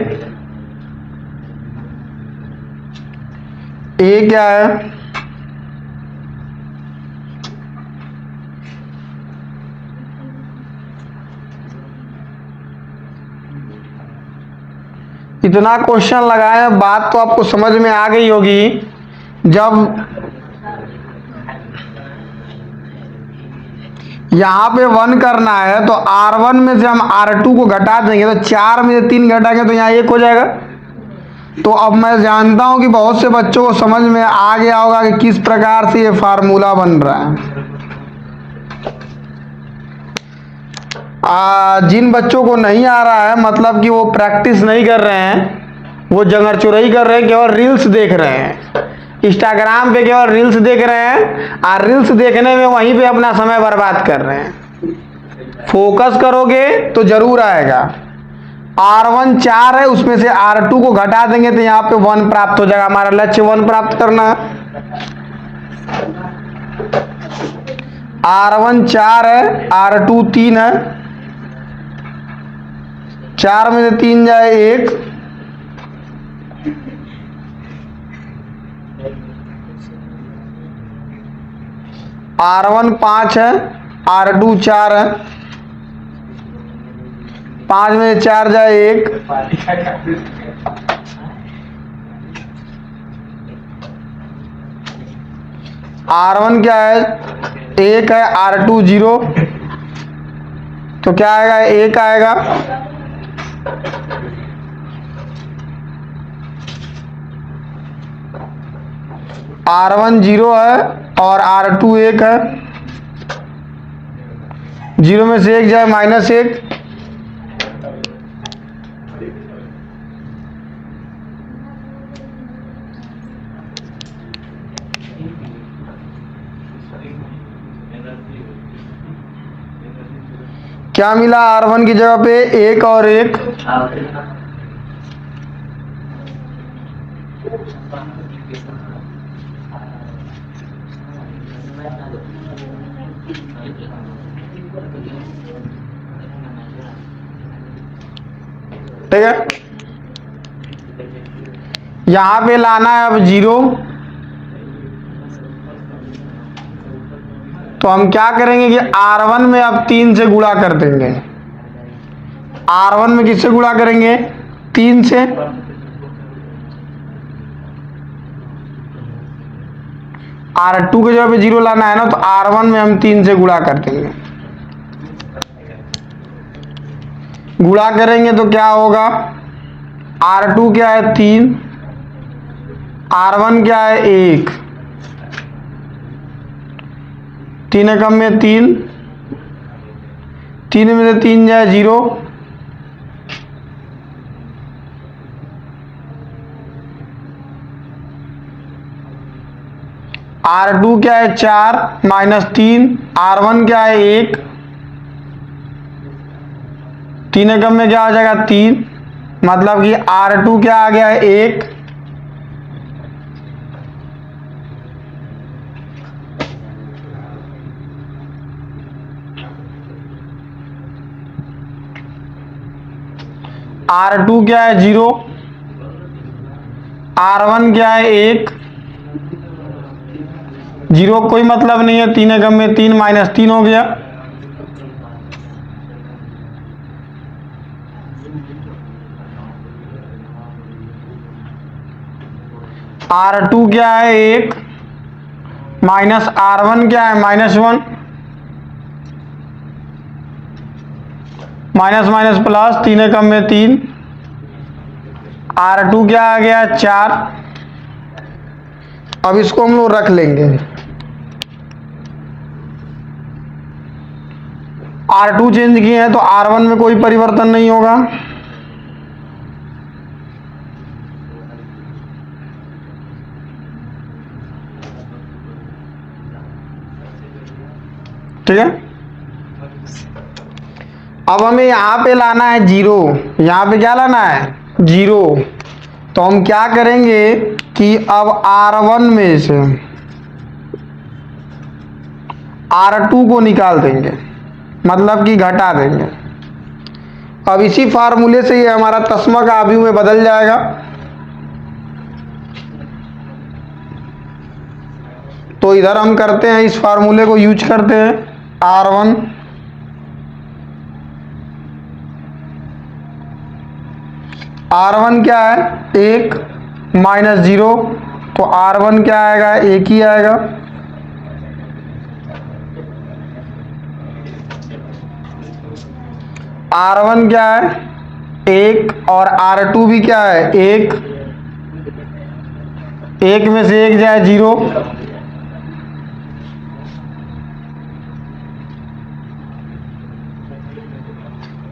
ए क्या है इतना क्वेश्चन लगाए, बात तो आपको समझ में आ गई होगी। जब यहाँ पे 1 करना है तो R1 में से हम R2 को घटा देंगे, तो 4 में से 3 घटाएंगे तो यहाँ 1 हो जाएगा। तो अब मैं जानता हूँ कि बहुत से बच्चों को समझ में आ गया होगा कि किस प्रकार से ये फार्मूला बन रहा है। जिन बच्चों को नहीं आ रहा है, मतलब कि वो प्रैक्टिस नहीं कर रहे हैं, वो जंगर चुरई कर रहे हैं, केवल रील्स देख रहे हैं, इंस्टाग्राम पे केवल रील्स देख रहे हैं और रील्स देखने में वहीं पे अपना समय बर्बाद कर रहे हैं। फोकस करोगे तो जरूर आएगा। R1 4 है, उसमें से R2 को घटा देंगे तो यहाँ पे 1 प्राप्त हो जाएगा। हमारा लक्ष्य 1 प्राप्त करना है। R1 4 है, R2 3 है, 4 में से 3 जाए 1, R1 5 है, R2 4 है, 5 में 4 जाए 1, R1 क्या है 1 है, R2 0, तो क्या आएगा 1 आएगा। R1 0 है और R2 1 है, 0 में से 1 जाए -1, क्या मिला R1 की जगह पे 1 और 1, ठीक है। यहां पे लाना है अब 0, तो हम क्या करेंगे कि R1 में अब 3 से गुणा कर देंगे। R1 में किससे गुणा करेंगे 3 से, R2 के जगह पे 0 लाना है ना, तो R1 में हम 3 से गुणा कर देंगे। गुणा करेंगे तो क्या होगा, R2 क्या है 3, R1 क्या है 1, 3 एकम में 3, 3 में से 3 जाए 0, R2 क्या है 4 -3, R1 क्या है 1, 3 एकम में क्या आ जाएगा 3, मतलब कि R2 क्या आ गया है 1, R2 क्या है 0, R1 क्या है 1, 0 कोई मतलब नहीं है, 3 एकम में 3 -3 हो गया, R2 क्या है 1 माइनस R1 क्या है -1, माइनस माइनस प्लस, 3 एकम में 3, R2 क्या आ गया 4। अब इसको हम लोग रख लेंगे, R2 चेंज किए हैं तो R1 में कोई परिवर्तन नहीं होगा, ठीक है। अब हमें यहां पे लाना है 0, यहां पे क्या लाना है 0, तो हम क्या करेंगे कि अब R1 में से R2 को निकाल देंगे, मतलब कि घटा देंगे। अब इसी फार्मूले से ये हमारा तस्मा का आव्यूह में बदल जाएगा, तो इधर हम करते हैं इस फार्मूले को यूज करते हैं, R1 क्या है 1 -0, तो R1 क्या आएगा 1 ही आएगा, R1 क्या है 1 और R2 भी क्या है 1, 1 में से 1 जाए 0,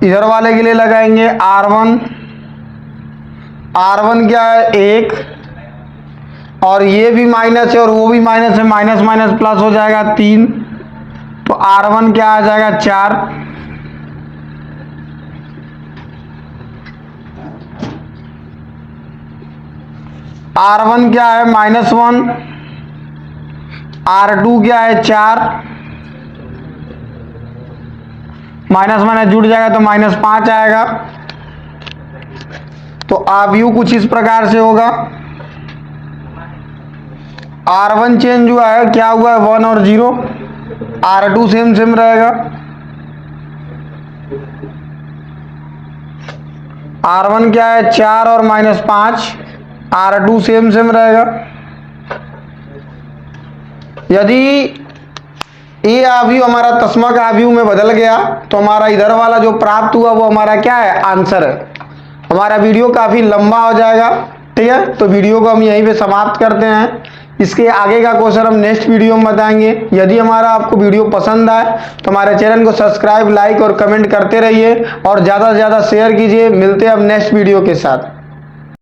इधर वाले के लिए लगाएंगे R1 क्या है 1 और ये भी माइनस है और वो भी माइनस है, माइनस माइनस प्लस हो जाएगा 3, तो R1 क्या आ जाएगा 4, R1 क्या है -1, R2 क्या है 4, माइनस माइनस जुड़ जाएगा तो -5 आएगा। तो आव्यूह कुछ इस प्रकार से होगा, R1 चेंज हुआ है, क्या हुआ है 1 और 0, R2 सेम सेम रहेगा, R1 क्या है 4 और -5, R2 सेम सेम रहेगा। यदि ये आव्यूह हमारा तस्मक आव्यूह में बदल गया तो हमारा इधर वाला जो प्राप्त हुआ वो हमारा क्या है, आंसर है। हमारा वीडियो काफी लंबा हो जाएगा, ठीक है, तो वीडियो को हम यहीं पे समाप्त करते हैं। इसके आगे का क्वेश्चन हम नेक्स्ट वीडियो में बताएंगे। यदि हमारा आपको वीडियो पसंद आए तो हमारे चैनल को सब्सक्राइब, लाइक और कमेंट करते रहिए और ज़्यादा से ज़्यादा शेयर कीजिए। मिलते हैं अब नेक्स्ट वीडियो के साथ।